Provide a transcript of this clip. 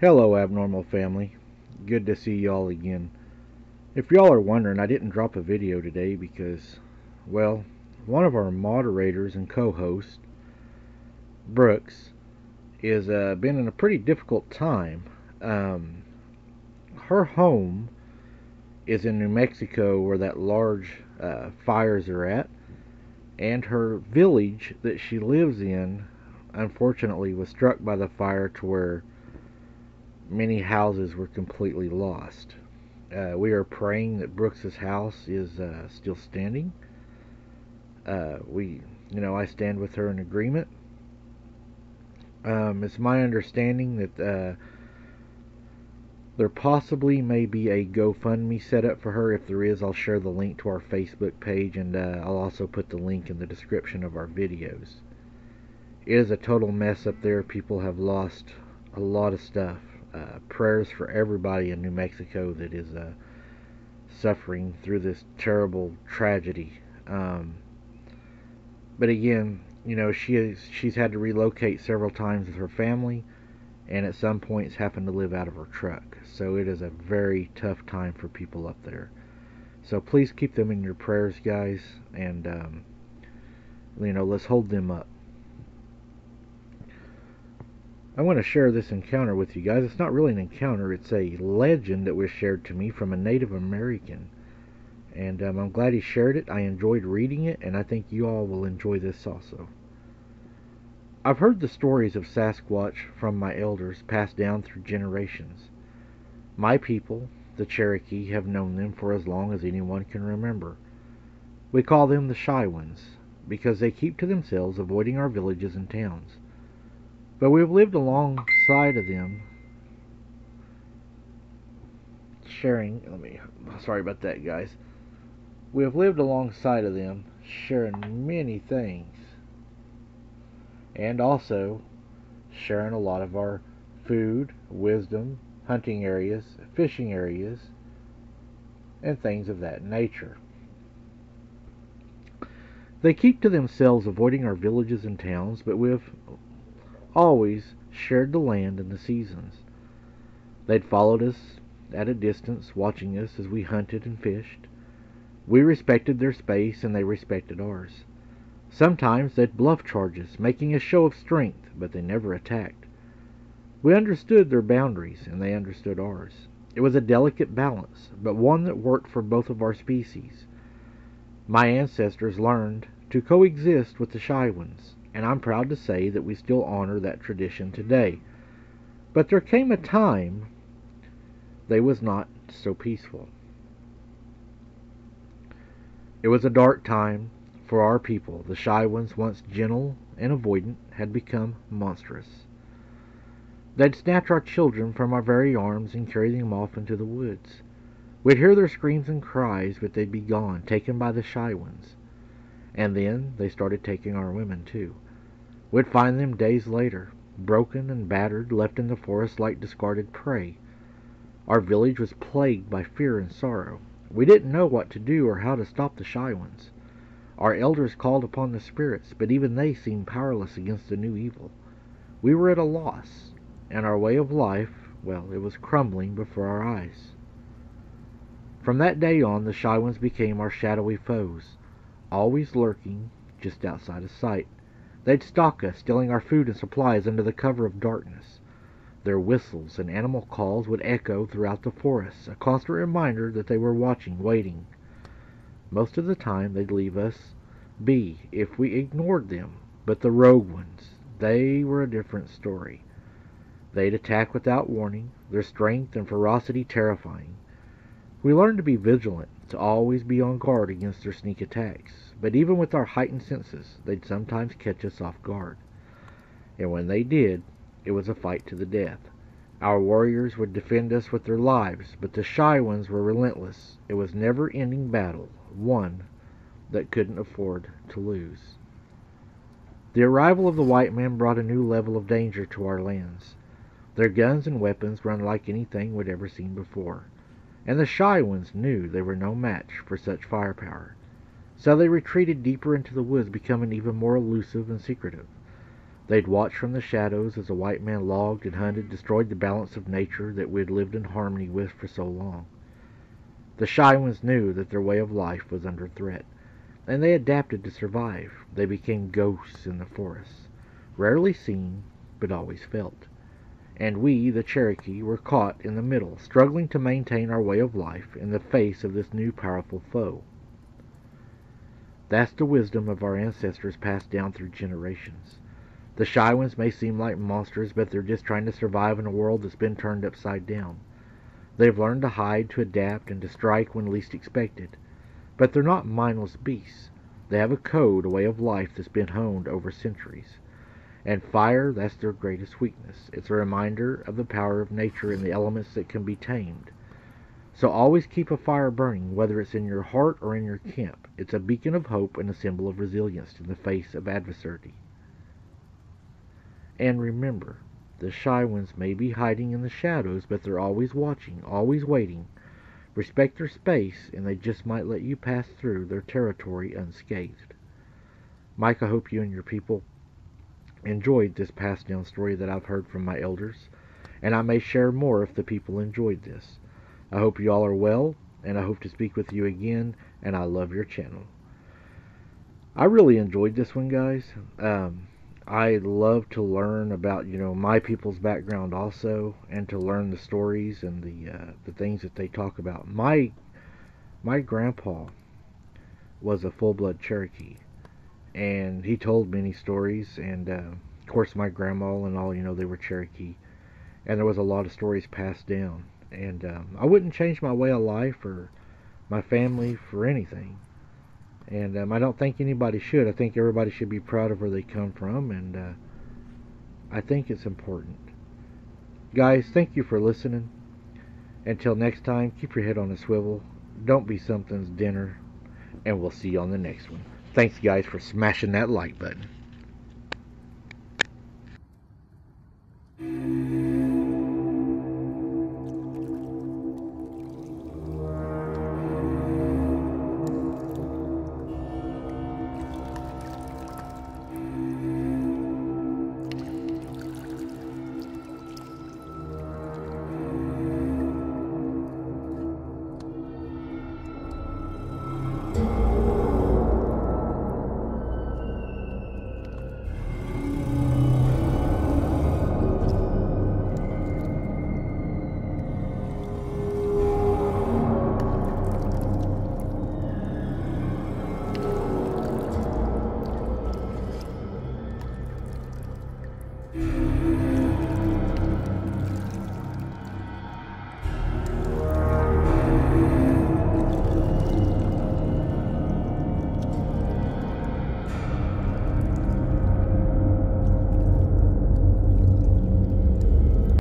Hello, Abnormal Family. Good to see y'all again. If y'all are wondering, I didn't drop a video today because, well, one of our moderators and co-hosts, Brooks, is been in a pretty difficult time. Um, Her home is in New Mexico where that large fires are at, and her village that she lives in, unfortunately, was struck by the fire to where many houses were completely lost. We are praying that Brooks's house is still standing. I stand with her in agreement. It's my understanding that there possibly may be a GoFundMe set up for her. If there is, I'll share the link to our Facebook page, and I'll also put the link in the description of our videos. It is a total mess up there. People have lost a lot of stuff. Prayers for everybody in New Mexico that is suffering through this terrible tragedy. But again, she's had to relocate several times with her family, and at some points having to live out of her truck. So it is a very tough time for people up there. So please keep them in your prayers, guys, and let's hold them up. I want to share this encounter with you guys. It's not really an encounter, it's a legend that was shared to me from a Native American. And I'm glad he shared it. I enjoyed reading it, and I think you all will enjoy this also. I've heard the stories of Sasquatch from my elders passed down through generations. My people, the Cherokee, have known them for as long as anyone can remember. We call them the Shy Ones because they keep to themselves, avoiding our villages and towns. But we have lived alongside of them, sorry about that, guys. We have lived alongside of them, sharing many things, and also sharing a lot of our food, wisdom, hunting areas, fishing areas, and things of that nature. They keep to themselves, avoiding our villages and towns, but we have always shared the land and the seasons. They'd followed us at a distance, watching us as we hunted and fished. We respected their space, and they respected ours. Sometimes they'd bluff charge us, making a show of strength, but they never attacked. We understood their boundaries, and they understood ours. It was a delicate balance, but one that worked for both of our species. My ancestors learned to coexist with the Shy Ones, and I'm proud to say that we still honor that tradition today. But there came a time they was not so peaceful. It was a dark time for our people. The Shy Ones, once gentle and avoidant, had become monstrous. They'd snatch our children from our very arms and carry them off into the woods. We'd hear their screams and cries, but they'd be gone, taken by the Shy Ones. And then they started taking our women, too. We'd find them days later, broken and battered, left in the forest like discarded prey. Our village was plagued by fear and sorrow. We didn't know what to do or how to stop the Shy Ones. Our elders called upon the spirits, but even they seemed powerless against the new evil. We were at a loss, and our way of life, well, it was crumbling before our eyes. From that day on, the Shy Ones became our shadowy foes, always lurking just outside of sight. They'd stalk us, stealing our food and supplies under the cover of darkness. Their whistles and animal calls would echo throughout the forest, a constant reminder that they were watching, waiting. Most of the time they'd leave us be if we ignored them, but the rogue ones, they were a different story. They'd attack without warning, their strength and ferocity terrifying. We learned to be vigilant, to always be on guard against their sneak attacks, but even with our heightened senses, they'd sometimes catch us off guard. And when they did, it was a fight to the death. Our warriors would defend us with their lives, but the Shy Ones were relentless. It was a never-ending battle, one that couldn't afford to lose. The arrival of the white men brought a new level of danger to our lands. Their guns and weapons were unlike anything we'd ever seen before, and the Shy Ones knew they were no match for such firepower. So they retreated deeper into the woods, becoming even more elusive and secretive. They'd watch from the shadows as the white man logged and hunted, destroyed the balance of nature that we'd lived in harmony with for so long. The shy ones knew that their way of life was under threat, and they adapted to survive. They became ghosts in the forests, rarely seen, but always felt. And we, the Cherokee, were caught in the middle, struggling to maintain our way of life in the face of this new powerful foe. That's the wisdom of our ancestors passed down through generations. The shy ones may seem like monsters, but they're just trying to survive in a world that's been turned upside down. They've learned to hide, to adapt, and to strike when least expected. But they're not mindless beasts. They have a code, a way of life that's been honed over centuries. And fire, that's their greatest weakness. It's a reminder of the power of nature and the elements that can be tamed. So always keep a fire burning, whether it's in your heart or in your camp. It's a beacon of hope and a symbol of resilience in the face of adversity. And remember, the shy ones may be hiding in the shadows, but they're always watching, always waiting. Respect their space, and they just might let you pass through their territory unscathed. Mike, I hope you and your people enjoyed this passed down story that I've heard from my elders, and I may share more if the people enjoyed this. I hope you all are well, and I hope to speak with you again, and I love your channel. I really enjoyed this one, guys. I love to learn about, my people's background also, and to learn the stories and the things that they talk about. My grandpa was a full-blood Cherokee, and he told many stories, and of course my grandma and all, they were Cherokee, and there was a lot of stories passed down, and I wouldn't change my way of life or my family for anything. And I don't think anybody should. I think everybody should be proud of where they come from, and I think it's important. Guys, thank you for listening. Until next time, keep your head on a swivel. Don't be something's dinner, and we'll see you on the next one. Thanks, guys, for smashing that like button.